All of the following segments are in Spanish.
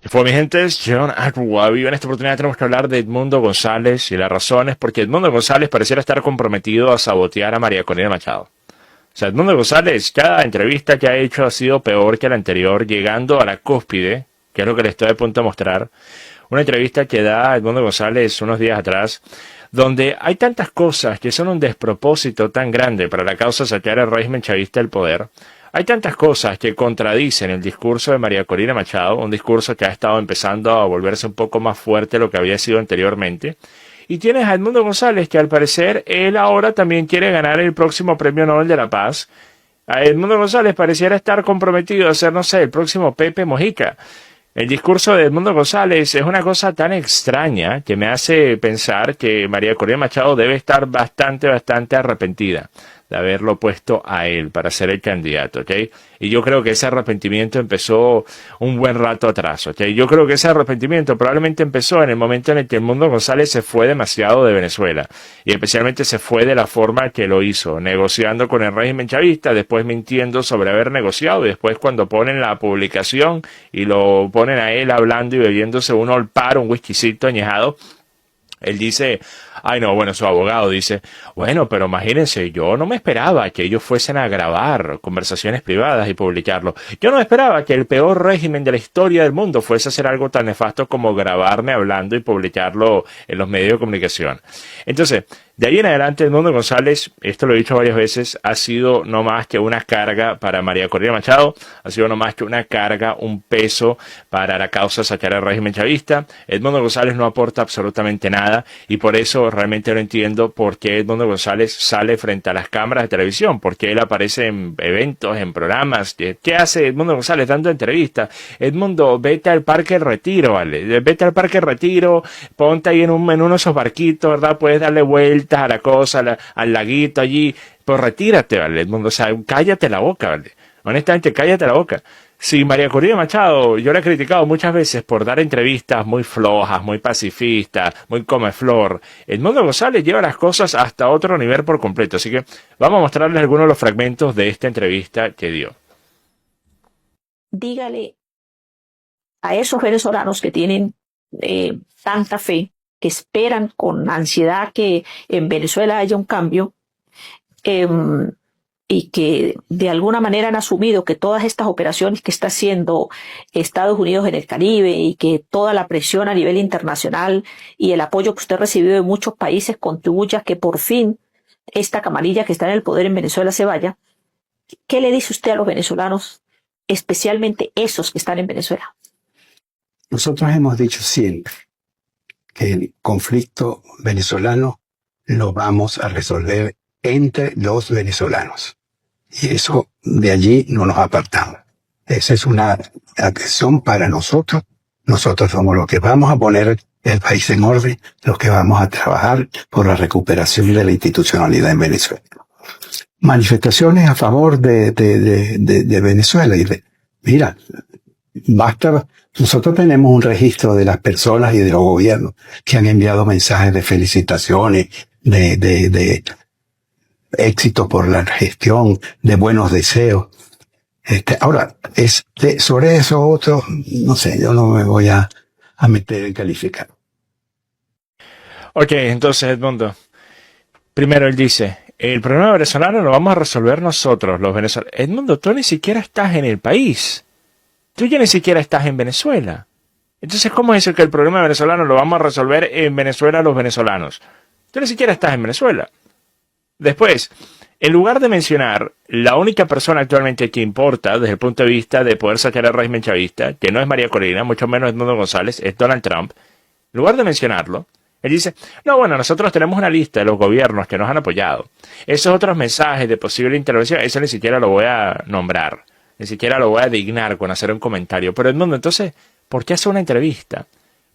Fue mi gente, es John Agua. En esta oportunidad tenemos que hablar de Edmundo González y las razones porque Edmundo González pareciera estar comprometido a sabotear a María Corina Machado. O sea, Edmundo González, cada entrevista que ha hecho ha sido peor que la anterior, llegando a la cúspide, que es lo que le estoy a punto de mostrar. Una entrevista que da Edmundo González unos días atrás, donde hay tantas cosas que son un despropósito tan grande para la causa saquear al régimen chavista del poder. Hay tantas cosas que contradicen el discurso de María Corina Machado, un discurso que ha estado empezando a volverse un poco más fuerte de lo que había sido anteriormente. Y tienes a Edmundo González, que al parecer él ahora también quiere ganar el próximo Premio Nobel de la Paz. A Edmundo González pareciera estar comprometido a ser, no sé, el próximo Pepe Mojica. El discurso de Edmundo González es una cosa tan extraña que me hace pensar que María Corina Machado debe estar bastante arrepentida de haberlo puesto a él para ser el candidato, ¿ok? Y yo creo que ese arrepentimiento empezó un buen rato atrás, ¿ok? Yo creo que ese arrepentimiento probablemente empezó en el momento en el que Edmundo González se fue demasiado de Venezuela, y especialmente se fue de la forma que lo hizo, negociando con el régimen chavista, después mintiendo sobre haber negociado, y después cuando ponen la publicación y lo ponen a él hablando y bebiéndose un olpar, un whiskycito añejado, él dice, ay no, bueno, su abogado dice, bueno, pero imagínense, yo no me esperaba que ellos fuesen a grabar conversaciones privadas y publicarlo. Yo no me esperaba que el peor régimen de la historia del mundo fuese a hacer algo tan nefasto como grabarme hablando y publicarlo en los medios de comunicación. Entonces, de ahí en adelante, Edmundo González, esto lo he dicho varias veces, ha sido no más que una carga para María Corina Machado, ha sido no más que una carga, un peso para la causa saquear al régimen chavista. Edmundo González no aporta absolutamente nada y por eso realmente no entiendo por qué Edmundo González sale frente a las cámaras de televisión, por qué él aparece en eventos, en programas. ¿Qué hace Edmundo González dando entrevistas? Edmundo, vete al Parque Retiro, ¿vale? Vete al Parque Retiro, ponte ahí en uno de esos barquitos, ¿verdad? Puedes darle vueltas a la cosa, al laguito allí, pues retírate, ¿vale, Edmundo? O sea, cállate la boca, ¿vale? Honestamente, cállate la boca. Si María Corina Machado, yo la he criticado muchas veces por dar entrevistas muy flojas, muy pacifistas, muy comeflor, Edmundo González lleva las cosas hasta otro nivel por completo. Así que vamos a mostrarles algunos de los fragmentos de esta entrevista que dio. Dígale a esos venezolanos que tienen tanta fe, que esperan con ansiedad que en Venezuela haya un cambio, y que de alguna manera han asumido que todas estas operaciones que está haciendo Estados Unidos en el Caribe y que toda la presión a nivel internacional y el apoyo que usted recibió de muchos países contribuye a que por fin esta camarilla que está en el poder en Venezuela se vaya. ¿Qué le dice usted a los venezolanos, especialmente esos que están en Venezuela? Nosotros hemos dicho siempre que el conflicto venezolano lo vamos a resolver entre los venezolanos. Y eso, de allí no nos apartamos. Esa es una acción para nosotros. Nosotros somos los que vamos a poner el país en orden, los que vamos a trabajar por la recuperación de la institucionalidad en Venezuela. Manifestaciones a favor de Venezuela. Mira, basta. Nosotros tenemos un registro de las personas y de los gobiernos que han enviado mensajes de felicitaciones, de éxito por la gestión, de buenos deseos. Ahora, sobre eso otro, no sé, yo no me voy a meter en calificar. Ok, entonces, Edmundo, primero él dice, el problema venezolano lo vamos a resolver nosotros, los venezolanos. Edmundo, tú ni siquiera estás en el país. Tú ya ni siquiera estás en Venezuela. Entonces, ¿cómo es eso que el problema venezolano lo vamos a resolver en Venezuela los venezolanos? Tú ni siquiera estás en Venezuela. Después, en lugar de mencionar la única persona actualmente que importa desde el punto de vista de poder sacar al régimen chavista, que no es María Corina, mucho menos Edmundo González, es Donald Trump, en lugar de mencionarlo, él dice, no, bueno, nosotros tenemos una lista de los gobiernos que nos han apoyado. Esos otros mensajes de posible intervención, eso ni siquiera lo voy a nombrar. Ni siquiera lo voy a dignar con hacer un comentario. Pero Edmundo, entonces, ¿por qué hacer una entrevista?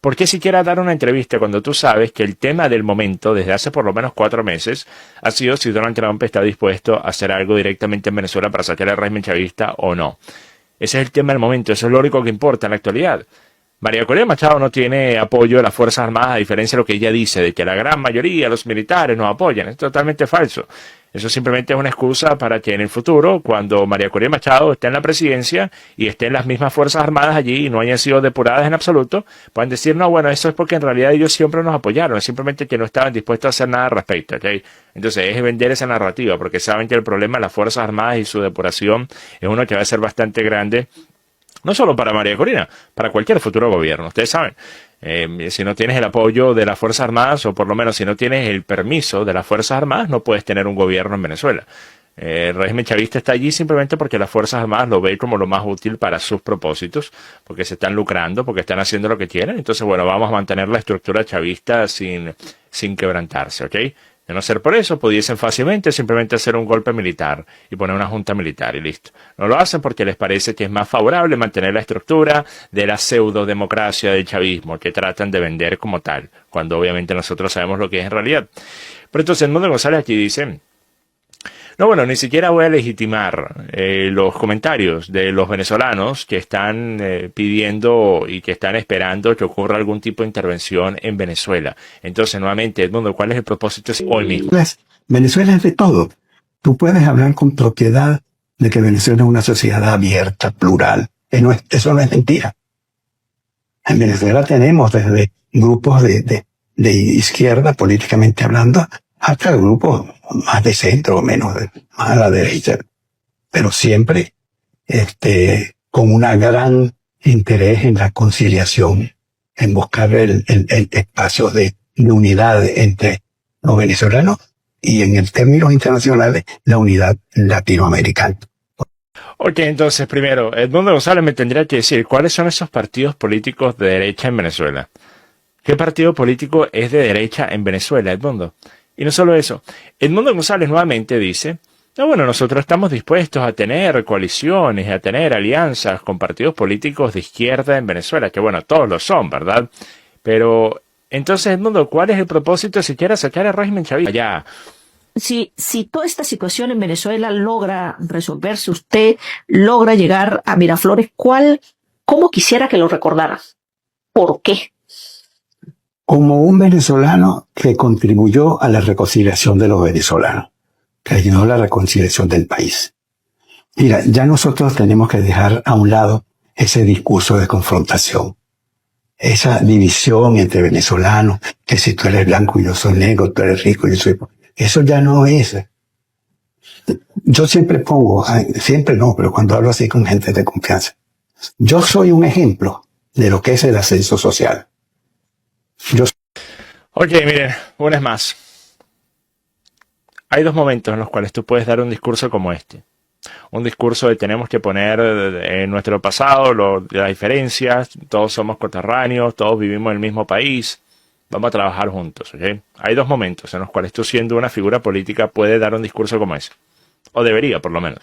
¿Por qué siquiera dar una entrevista cuando tú sabes que el tema del momento, desde hace por lo menos 4 meses, ha sido si Donald Trump está dispuesto a hacer algo directamente en Venezuela para sacar al régimen chavista o no? Ese es el tema del momento, eso es lo único que importa en la actualidad. María Corina Machado no tiene apoyo de las Fuerzas Armadas, a diferencia de lo que ella dice, de que la gran mayoría de los militares nos apoyan. Es totalmente falso. Eso simplemente es una excusa para que en el futuro, cuando María Corina Machado esté en la presidencia y estén las mismas Fuerzas Armadas allí y no hayan sido depuradas en absoluto, puedan decir, no, bueno, eso es porque en realidad ellos siempre nos apoyaron, simplemente que no estaban dispuestos a hacer nada al respecto, ¿ok? Entonces es vender esa narrativa, porque saben que el problema de las Fuerzas Armadas y su depuración es uno que va a ser bastante grande, no solo para María Corina, para cualquier futuro gobierno. Ustedes saben, si no tienes el apoyo de las Fuerzas Armadas, o por lo menos si no tienes el permiso de las Fuerzas Armadas, no puedes tener un gobierno en Venezuela. El régimen chavista está allí simplemente porque las Fuerzas Armadas lo ven como lo más útil para sus propósitos, porque se están lucrando, porque están haciendo lo que quieren. Entonces, bueno, vamos a mantener la estructura chavista sin quebrantarse, ¿ok? De no ser por eso, pudiesen fácilmente simplemente hacer un golpe militar y poner una junta militar y listo. No lo hacen porque les parece que es más favorable mantener la estructura de la pseudo-democracia del chavismo que tratan de vender como tal, cuando obviamente nosotros sabemos lo que es en realidad. Pero entonces Edmundo González aquí dice, no, bueno, ni siquiera voy a legitimar los comentarios de los venezolanos que están pidiendo y que están esperando que ocurra algún tipo de intervención en Venezuela. Entonces, nuevamente, Edmundo, ¿cuál es el propósito hoy mismo? Venezuela es de todo. Tú puedes hablar con propiedad de que Venezuela es una sociedad abierta, plural. Eso no es mentira. En Venezuela tenemos desde grupos de izquierda, políticamente hablando, hasta grupos más de centro o menos, más a la derecha, pero siempre con un gran interés en la conciliación, en buscar el espacio de unidad entre los venezolanos y en el términos internacionales la unidad latinoamericana. Ok, entonces primero, Edmundo González me tendría que decir cuáles son esos partidos políticos de derecha en Venezuela. ¿Qué partido político es de derecha en Venezuela, Edmundo? Y no solo eso, Edmundo González nuevamente dice, no, bueno, nosotros estamos dispuestos a tener coaliciones, a tener alianzas con partidos políticos de izquierda en Venezuela, que bueno, todos lo son, ¿verdad? Pero, entonces, Edmundo, ¿cuál es el propósito si quiere sacar el régimen chavista? Ya. Si toda esta situación en Venezuela logra resolverse, usted logra llegar a Miraflores, ¿cómo quisiera que lo recordara? ¿Por qué? Como un venezolano que contribuyó a la reconciliación de los venezolanos, que ayudó a la reconciliación del país. Mira, ya nosotros tenemos que dejar a un lado ese discurso de confrontación, esa división entre venezolanos, que si tú eres blanco y yo soy negro, tú eres rico y yo soy pobre. Eso ya no es. Yo siempre siempre no, pero cuando hablo así con gente de confianza, yo soy un ejemplo de lo que es el ascenso social. Ok, miren, una vez más. Hay dos momentos en los cuales tú puedes dar un discurso como este. Un discurso de tenemos que poner en nuestro pasado las diferencias, todos somos coterráneos, todos vivimos en el mismo país, vamos a trabajar juntos, ¿ok? Hay dos momentos en los cuales tú, siendo una figura política, puedes dar un discurso como ese. O debería, por lo menos.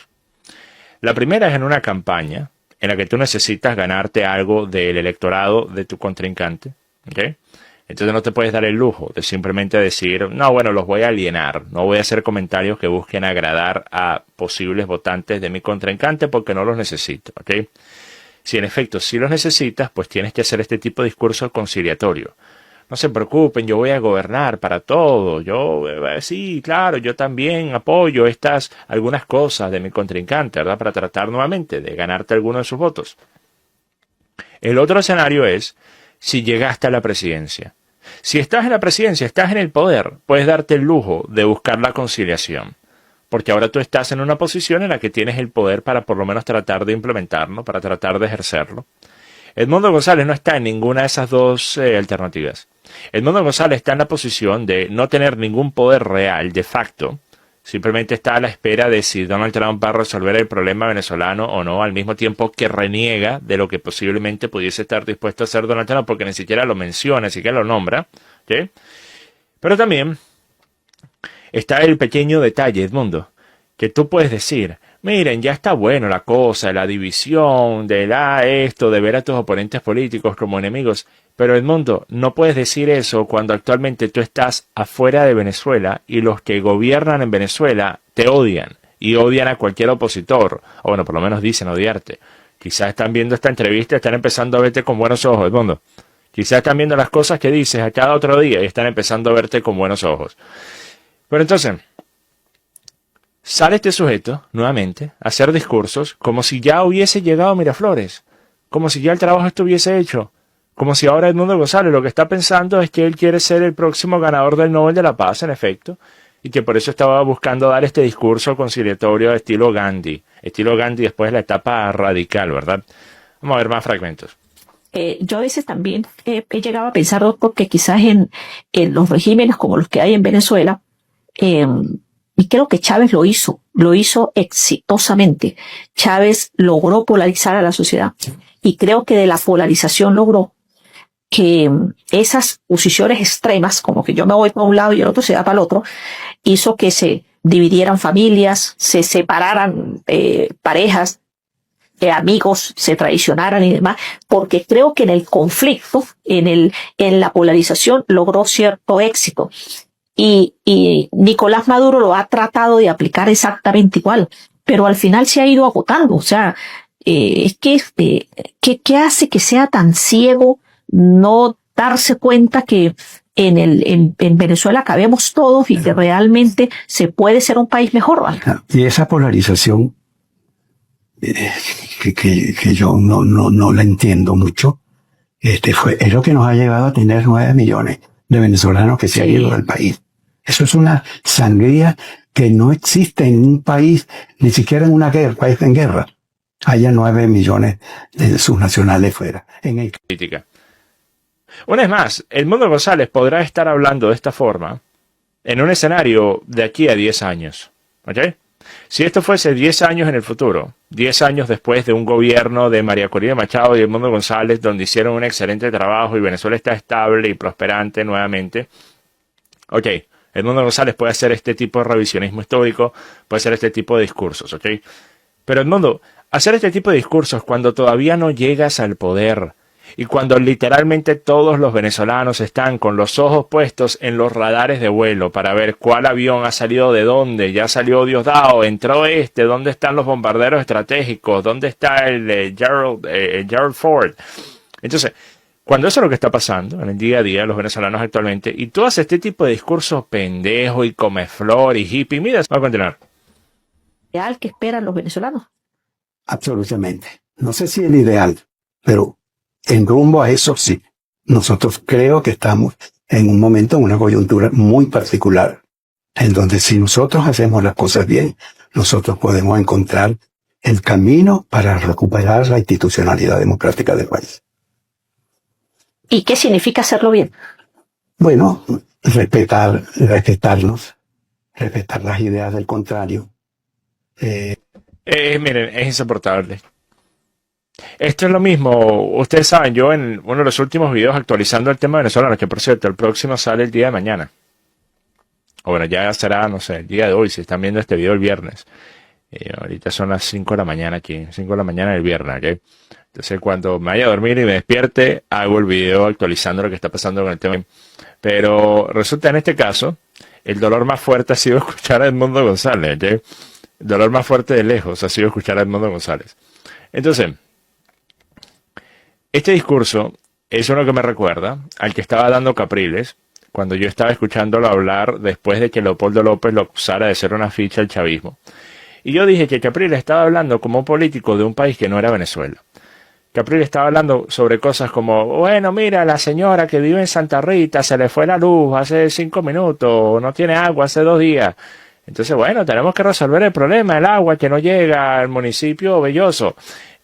La primera es en una campaña en la que tú necesitas ganarte algo del electorado de tu contrincante, ¿ok? Entonces no te puedes dar el lujo de simplemente decir, no, bueno, los voy a alienar, no voy a hacer comentarios que busquen agradar a posibles votantes de mi contrincante porque no los necesito, ¿ok? Si en efecto sí los necesitas, pues tienes que hacer este tipo de discurso conciliatorio. No se preocupen, yo voy a gobernar para todo, sí, claro, yo también apoyo algunas cosas de mi contrincante, ¿verdad? Para tratar nuevamente de ganarte alguno de sus votos. El otro escenario es si llegaste a la presidencia. Si estás en la presidencia, estás en el poder, puedes darte el lujo de buscar la conciliación. Porque ahora tú estás en una posición en la que tienes el poder para por lo menos tratar de implementarlo, para tratar de ejercerlo. Edmundo González no está en ninguna de esas dos alternativas. Edmundo González está en la posición de no tener ningún poder real, de facto. Simplemente está a la espera de si Donald Trump va a resolver el problema venezolano o no, al mismo tiempo que reniega de lo que posiblemente pudiese estar dispuesto a hacer Donald Trump, porque ni siquiera lo menciona, ni siquiera lo nombra, ¿sí? Pero también está el pequeño detalle, Edmundo, que tú puedes decir, miren, ya está bueno la cosa, la división, de ver a tus oponentes políticos como enemigos. Pero Edmundo, no puedes decir eso cuando actualmente tú estás afuera de Venezuela y los que gobiernan en Venezuela te odian y odian a cualquier opositor. O bueno, por lo menos dicen odiarte. Quizás están viendo esta entrevista y están empezando a verte con buenos ojos, Edmundo. Quizás están viendo las cosas que dices a cada otro día y están empezando a verte con buenos ojos. Pero entonces, sale este sujeto, nuevamente, a hacer discursos como si ya hubiese llegado a Miraflores, como si ya el trabajo estuviese hecho, como si ahora Edmundo González lo que está pensando es que él quiere ser el próximo ganador del Nobel de la Paz, en efecto, y que por eso estaba buscando dar este discurso conciliatorio estilo Gandhi después de la etapa radical, ¿verdad? Vamos a ver más fragmentos. Yo a veces también he llegado a pensar, doctor, que quizás en los regímenes como los que hay en Venezuela, y creo que Chávez lo hizo exitosamente. Chávez logró polarizar a la sociedad y creo que de la polarización logró que esas posiciones extremas, como que yo me voy para un lado y el otro se va para el otro, hizo que se dividieran familias, se separaran parejas, amigos, se traicionaran y demás, porque creo que en el conflicto, en la polarización logró cierto éxito. Y Nicolás Maduro lo ha tratado de aplicar exactamente igual, pero al final se ha ido agotando. O sea, es que ¿qué hace que sea tan ciego no darse cuenta que en Venezuela cabemos todos y que realmente se puede ser un país mejor, ¿vale? Y esa polarización que yo no la entiendo mucho, es lo que nos ha llevado a tener 9 millones de venezolanos que se han ido del país. Eso es una sangría que no existe en un país, ni siquiera en una guerra, país en guerra. Haya 9 millones de sus nacionales fuera. Política. Una vez más, Edmundo González podrá estar hablando de esta forma en un escenario de aquí a 10 años. ¿Ok? Si esto fuese 10 años en el futuro, 10 años después de un gobierno de María Corina Machado y Edmundo González, donde hicieron un excelente trabajo y Venezuela está estable y prosperante nuevamente, ok, Edmundo González puede hacer este tipo de revisionismo histórico, puede hacer este tipo de discursos, ok. Pero Edmundo, hacer este tipo de discursos cuando todavía no llegas al poder y cuando literalmente todos los venezolanos están con los ojos puestos en los radares de vuelo para ver cuál avión ha salido de dónde, ya salió Diosdado, entró dónde están los bombarderos estratégicos, dónde está el Gerald Ford. Entonces, cuando eso es lo que está pasando en el día a día de los venezolanos actualmente, y tú haces este tipo de discurso pendejo y comeflor y hippie, mira, vamos a continuar. ¿Ideal que esperan los venezolanos? Absolutamente. No sé si el ideal, pero en rumbo a eso sí. Nosotros creo que estamos en un momento, en una coyuntura muy particular, en donde si nosotros hacemos las cosas bien, nosotros podemos encontrar el camino para recuperar la institucionalidad democrática del país. ¿Y qué significa hacerlo bien? Bueno, respetarnos, respetar las ideas del contrario. Miren, es insoportable. Esto es lo mismo, ustedes saben, yo en uno de los últimos videos actualizando el tema venezolano, que por cierto, el próximo sale el día de mañana. O bueno, ya será, no sé, el día de hoy, si están viendo este video el viernes. Ahorita son las 5 de la mañana aquí, 5 de la mañana del viernes, ¿ok? Entonces cuando me vaya a dormir y me despierte, hago el video actualizando lo que está pasando con el tema. Pero resulta en este caso, el dolor más fuerte ha sido escuchar a Edmundo González, ¿ok? El dolor más fuerte de lejos ha sido escuchar a Edmundo González. Entonces, este discurso es uno que me recuerda al que estaba dando Capriles cuando yo estaba escuchándolo hablar después de que Leopoldo López lo acusara de ser una ficha al chavismo. Y yo dije que Capriles estaba hablando como un político de un país que no era Venezuela. Capriles estaba hablando sobre cosas como, bueno, mira, la señora que vive en Santa Rita se le fue la luz hace 5 minutos, no tiene agua hace 2 días. Entonces, bueno, tenemos que resolver el problema, el agua que no llega al municipio Belloso.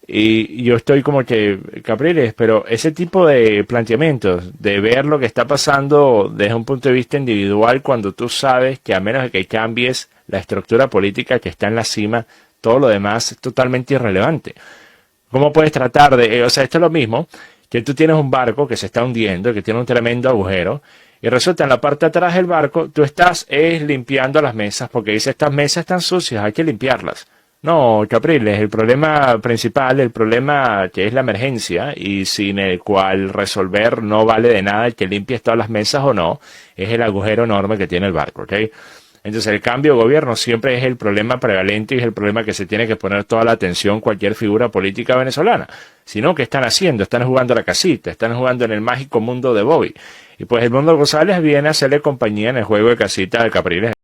Y yo estoy como que, Capriles, pero ese tipo de planteamientos, de ver lo que está pasando desde un punto de vista individual, cuando tú sabes que a menos de que cambies la estructura política que está en la cima, todo lo demás es totalmente irrelevante. ¿Cómo puedes tratar de...? O sea, esto es lo mismo, que tú tienes un barco que se está hundiendo, que tiene un tremendo agujero, y resulta en la parte de atrás del barco, tú estás limpiando las mesas, porque dices, estas mesas están sucias, hay que limpiarlas. No, Capriles, el problema principal, el problema que es la emergencia, y sin el cual resolver no vale de nada el que limpies todas las mesas o no, es el agujero enorme que tiene el barco, ¿ok? Entonces el cambio de gobierno siempre es el problema prevalente y es el problema que se tiene que poner toda la atención cualquier figura política venezolana. Sino, ¿qué están haciendo? Están jugando a la casita, están jugando en el mágico mundo de Bobby. Y pues Edmundo González viene a hacerle compañía en el juego de casita de Capriles.